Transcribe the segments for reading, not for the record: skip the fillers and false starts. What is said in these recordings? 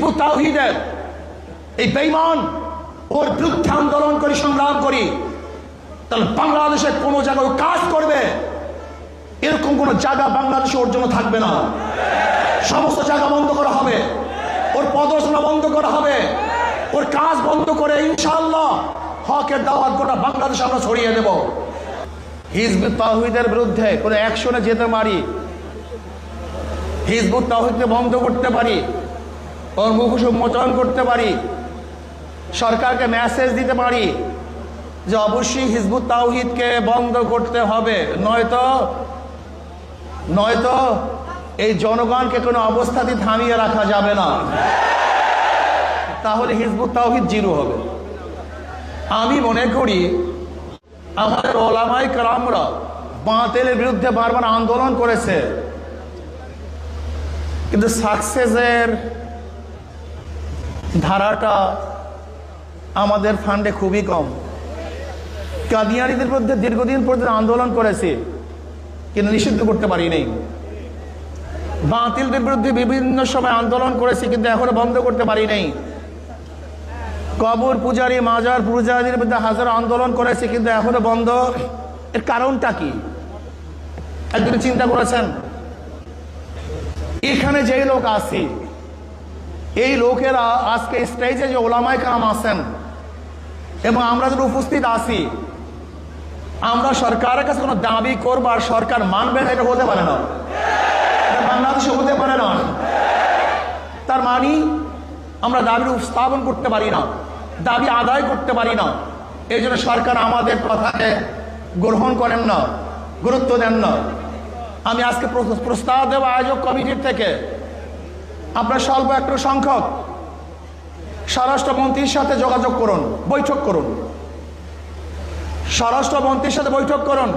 Hizb ut তাওহীদের এই বেঈমান ওর বিরুদ্ধে আন্দোলন করি, সংগ্রাম করি, তাহলে বাংলাদেশে কোনো জায়গায় কাজ করবে এরকম কোনো জায়গা বাংলাদেশে ওর জন্য থাকবে না। সমস্ত জায়গা বন্ধ করা হবে, ওর প্রদর্শনা বন্ধ করা হবে, ওর কাজ বন্ধ করে ইনশাআল্লাহ হকের দাওয়াত গোটা বাংলাদেশে আমরা ছড়িয়ে দেব। হিজবুত তাওহীদের বিরুদ্ধে কোনো অ্যাকশনে যেতে পারি, হিজবুত তাওহীদকে বন্ধ করতে পারি, ওর মুখোশ উন্মোচন করতে পারি, সরকারকে মেসেজ দিতে পারি যে অবশ্যই হিজবুত তাওহীদকে বন্ধ করতে হবে, নয়তো এই জনগণকে কোনো অবস্থাতেই থামিয়ে রাখা যাবে না, তাহলে হিজবুত তাওহীদ জিরো হবে। আমি মনে করি আমাদের ওলামায়ে কেরামরা বাতিলের বিরুদ্ধে বারবার আন্দোলন করেছে, কিন্তু সাকসেসের ধারাটা আমাদের ফান্ডে খুবই কম। কাদিয়ানীদের বিরুদ্ধে দীর্ঘদিন পর্যন্ত আন্দোলন করেছে কিন্তু নিষিদ্ধ করতে পারি নাই। বাতিলদের বিরুদ্ধে বিভিন্ন সময় আন্দোলন করেছি কিন্তু এখনো বন্ধ করতে পারি নাই। কবর পূজারী, মাজার পূজারীদের বিরুদ্ধে হাজার আন্দোলন করেছি কিন্তু এখনো বন্ধ। এর কারণটা কি একদিন চিন্তা করেছেন? এখানে যে লোক আছে, এই লোকেরা আজকে স্টেজে যে ওলামায়ে কেরাম আছেন এবং আমরা যারা উপস্থিত আছি, আমরা সরকারের কাছে কোনো দাবি করবো আর সরকার মানবে না, এটা হতে পারে না, বাংলাদেশে হতে পারে না। তার মানে আমরা দাবির উপস্থাপন করতে পারি না, দাবি আদায় করতে পারি না। এই জন্য সরকার আমাদের কথাকে গ্রহণ করেন না, গুরুত্ব দেন না। আমি আজকে প্রস্তাব দেব আয়োজক কমিটির থেকে, আপনার স্বল্প একটু সংখ্যক স্বরাষ্ট্রমন্ত্রীর সাথে যোগাযোগ করুন, বৈঠক করুন, স্বরাষ্ট্রমন্ত্রীর সাথে বৈঠক করুন,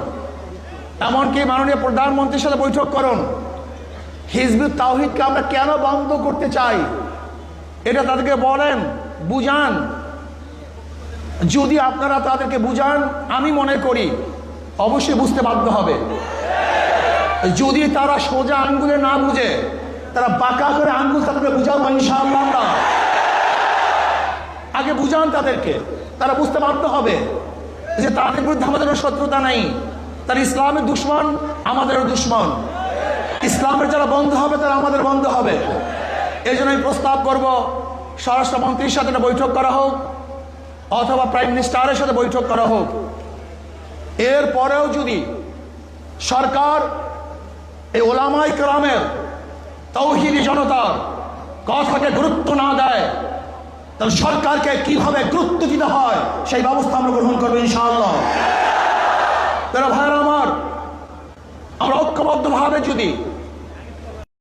এমনকি মাননীয় প্রধানমন্ত্রীর সাথে বৈঠক করুন। হিজবুত তাওহীদকে আমরা কেন বন্ধ করতে চাই এটা তাদেরকে বলেন, বুঝান। যদি আপনারা তাদেরকে বুঝান, আমি মনে করি অবশ্যই বুঝতে বাধ্য হবে। যদি তারা সোজা আঙ্গুলে না বুঝে, তারা বাঁকা করে আঙ্গুল তাদেরকে বুঝাবো ইনশাআল্লাহ। আমরা আগে বুঝান তাদেরকে, তারা বুঝতে বাধ্য হবে যে তাদের বিরুদ্ধে আমাদের শত্রুতা নেই, তারা ইসলামের দুশ্মন, আমাদেরও দুশ্মন। ইসলামের যারা বন্ধ হবে তারা আমাদের বন্ধ হবে। এই জন্য আমি প্রস্তাব করব স্বরাষ্ট্রমন্ত্রীর সাথে একটা বৈঠক করা হোক অথবা প্রাইম মিনিস্টারের সাথে বৈঠক করা হোক। এরপরেও যদি সরকার এই ওলামায়ে কেরামের, তাওহীদি জনতার কথাকে গুরুত্ব না দেয়, তাহলে সরকারকে কিভাবে গুরুত্ব দিতে হয় সেই ব্যবস্থা আমরা গ্রহণ করবো ইনশাআল্লাহ। তারা ভাইয়েরা আমার, আমরা ঐক্যবদ্ধভাবে যদি